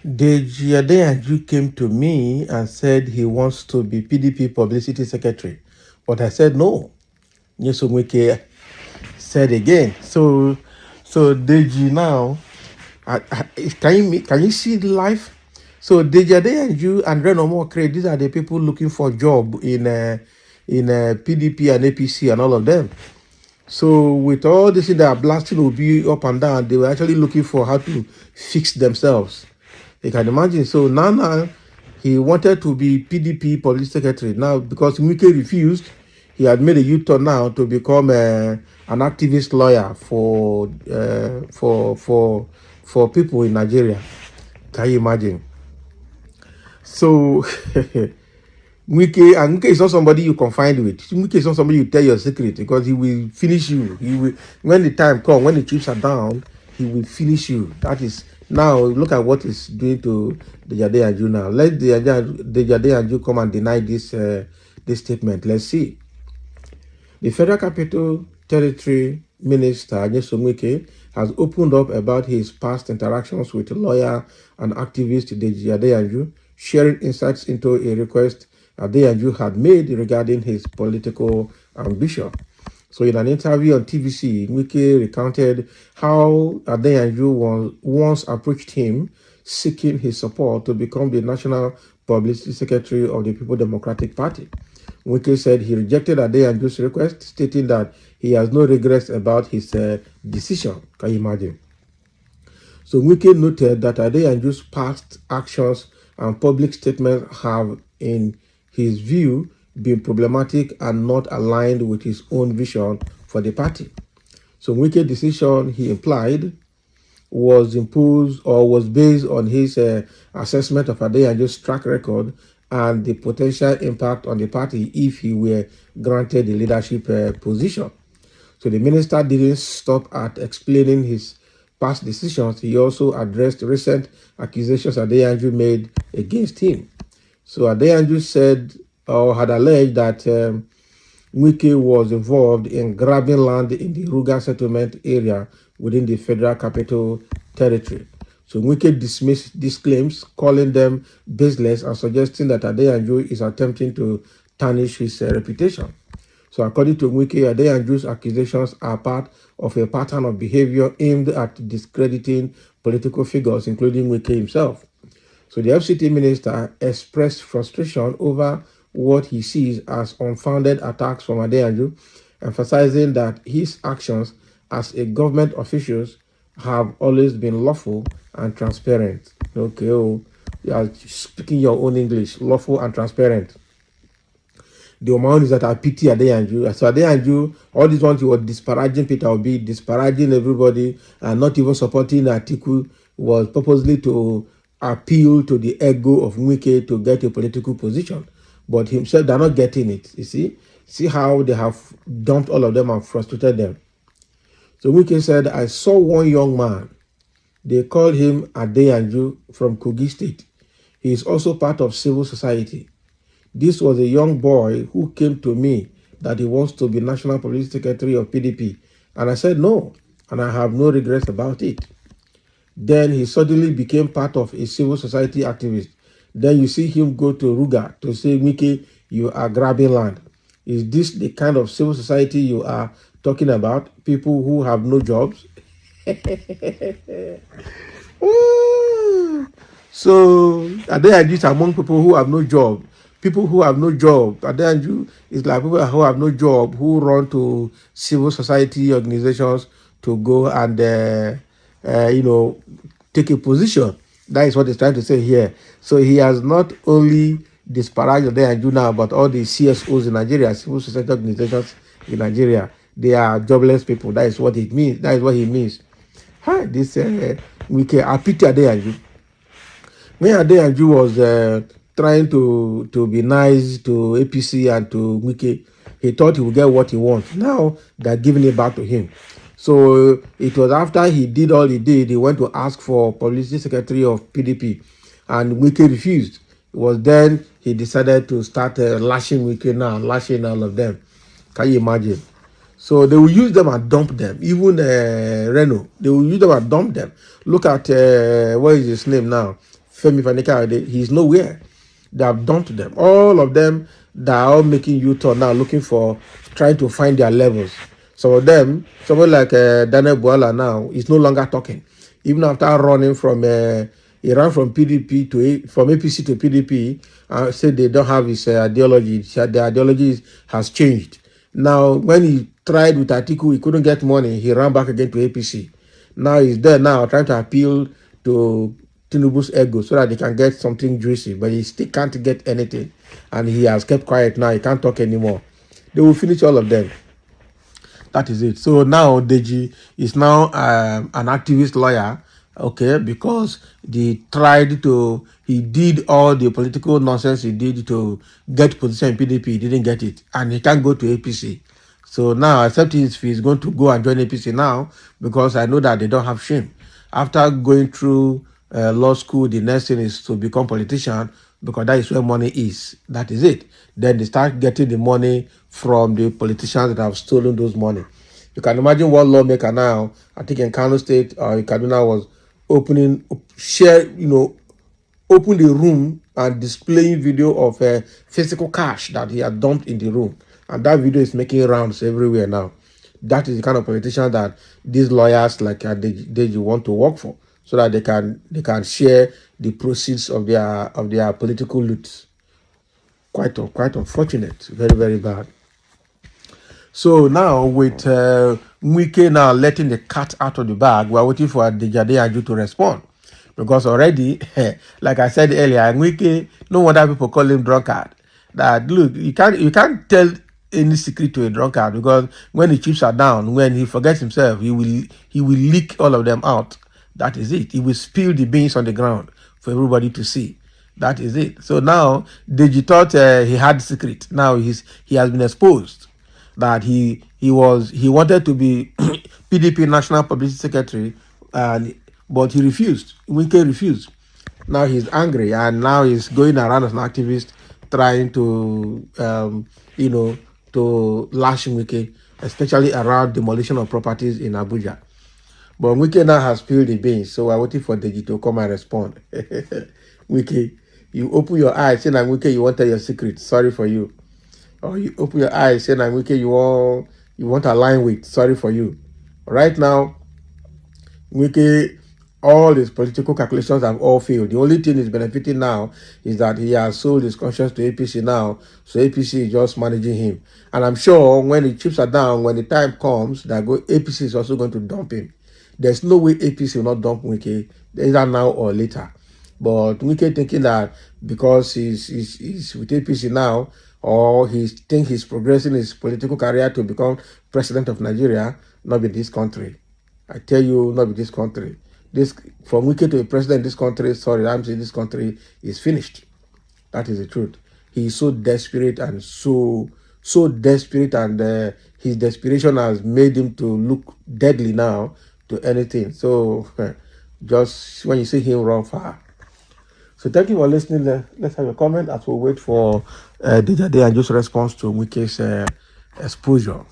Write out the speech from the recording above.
Deji Adeyanju came to me and said he wants to be PDP publicity secretary. But I said no. Nyesom Wike said again. So Deji now, can you see the life? So Deji Adeyanju and Reno Mokre, these are the people looking for job in PDP and APC and all of them. So with all this thing that are blasting Obi up and down, they were actually looking for how to fix themselves. You can imagine. So now he wanted to be PDP police secretary. Now because Wike refused, he had made a U-turn now to become an activist lawyer for people in Nigeria. Can you imagine? So Wike is not somebody you confide with. Wike is not somebody you tell your secret because he will finish you. He will, when the time comes, when the chips are down, he will finish you. That is now look at what he's doing to the Adeyanju now. Let the Adeyanju come and deny this statement. Let's see. The Federal Capital Territory Minister Nyesom Wike has opened up about his past interactions with lawyer and activist Deji Adeyanju, sharing insights into a request Adeyanju had made regarding his political ambition. So in an interview on TVC, Wike recounted how Adeyanju once approached him seeking his support to become the National Publicity Secretary of the People Democratic Party. Wike said he rejected Adeyanju's request, stating that he has no regrets about his decision. Can you imagine? So Wike noted that Adeyanju's past actions and public statements have, in his view, been problematic and not aligned with his own vision for the party. So Wike's decision, he implied, was imposed or was based on his assessment of Adeyanju's track record and the potential impact on the party if he were granted the leadership position. So the minister didn't stop at explaining his past decisions. He also addressed recent accusations Adeyanju made against him. So Adeyanju said or had alleged that Wike was involved in grabbing land in the Ruga settlement area within the Federal Capital Territory. So Wike dismissed these claims, calling them baseless and suggesting that Adeyanju is attempting to tarnish his reputation. So according to Wike, Adeyanju's accusations are part of a pattern of behavior aimed at discrediting political figures, including Wike himself. So the FCT minister expressed frustration over what he sees as unfounded attacks from Adeyanju, emphasizing that his actions as a government official have always been lawful and transparent. Okay, you are speaking your own English, lawful and transparent. The amount is that I pity Adeyanju. So Adeyanju, all these ones you were disparaging Peter Obi, disparaging everybody, and not even supporting Atiku was purposely to appeal to the ego of Wike to get a political position. But himself, they're not getting it. You see how they have dumped all of them and frustrated them. So Wike said, I saw one young man. They called him Adeyanju from Kogi State. He is also part of civil society. This was a young boy who came to me that he wants to be National Police Secretary of PDP. And I said no, and I have no regrets about it. Then he suddenly became part of a civil society activist. Then you see him go to Ruga to say, Wike, you are grabbing land. Is this the kind of civil society you are talking about? People who have no jobs? So Adeyanju is among people who have no job. People who have no job. Adeyanju is like people who have no job, who run to civil society organizations to go and take a position. That is what he's trying to say here. So he has not only disparaged Adeyanju now, but all the CSOs in Nigeria, civil society organizations in Nigeria, they are jobless people. That is what it means. That is what he means. Hi, this Wike, I pity Adeyanju. When Adeyanju was trying to be nice to APC and to Wike, he thought he would get what he wants. Now they're giving it back to him. So it was after he did all he did, he went to ask for Publicity Secretary of PDP, and Wike refused. It was then he decided to start lashing Wike now, lashing all of them. Can you imagine? So they will use them and dump them. Even Reno, they will use them and dump them. Look at, what is his name now? Femi Fanike, he's nowhere. They have dumped them. All of them, they are all making U-turn now, looking for, trying to find their levels. Some of them, someone like Daniel Buala now, is no longer talking. Even after running from, he ran from PDP from APC to PDP, said they don't have his ideology. The ideology has changed. Now, when he tried with Atiku, he couldn't get money. He ran back again to APC. Now he's there now trying to appeal to Tinubu's ego so that they can get something juicy, but he still can't get anything. And he has kept quiet now. He can't talk anymore. They will finish all of them. That is it. So now Deji is now an activist lawyer, okay, because he did all the political nonsense he did to get position in PDP. He didn't get it. And he can't go to APC. So now, except if he's going to go and join APC now, because I know that they don't have shame. After going through law school, the next thing is to become politician, because that is where money is. That is it. Then they start getting the money from the politicians that have stolen those money. You can imagine one lawmaker now, I think in Kano State or Kaduna, was open the room and displaying video of physical cash that he had dumped in the room. And that video is making rounds everywhere now. That is the kind of politician that these lawyers like they want to work for, so that they can share the proceeds of their political loot. Quite unfortunate, very, very bad. So now with Wike now letting the cat out of the bag, we are waiting for Adeyanju to respond. Because already, like I said earlier, Wike, no wonder people call him drunkard. That look, you can't tell any secret to a drunkard, because when the chips are down, when he forgets himself, he will leak all of them out. That is it. He will spill the beans on the ground for everybody to see. That is it. So now Deji thought he had secret. Now he has been exposed that he wanted to be PDP National Publicity Secretary, but he refused. Wike refused. Now he's angry, and now he's going around as an activist trying to to lash Wike, especially around demolition of properties in Abuja. But Wike now has spilled the beans, so I'm waiting for Deji to come and respond. Wike, you open your eyes, say that Wike, you want to tell your secret. Sorry for you. Or you open your eyes, say that Wike, you want to align with. Sorry for you. Right now, Wike, all his political calculations have all failed. The only thing he's benefiting now is that he has sold his conscience to APC now, so APC is just managing him. And I'm sure when the chips are down, when the time comes, that APC is also going to dump him. There's no way APC will not dump Wike, either now or later. But Wike thinking that because he's with APC now, or he thinks he's progressing his political career to become president of Nigeria, not be this country. I tell you, not be this country. This from Wike to a president in this country, sorry, I'm saying this country is finished. That is the truth. He is so desperate and so desperate, and his desperation has made him to look deadly now to anything. So just when you see him, run far. So thank you for listening. Let's have a comment as we wait for Adeyanju's response to Wike's exposure.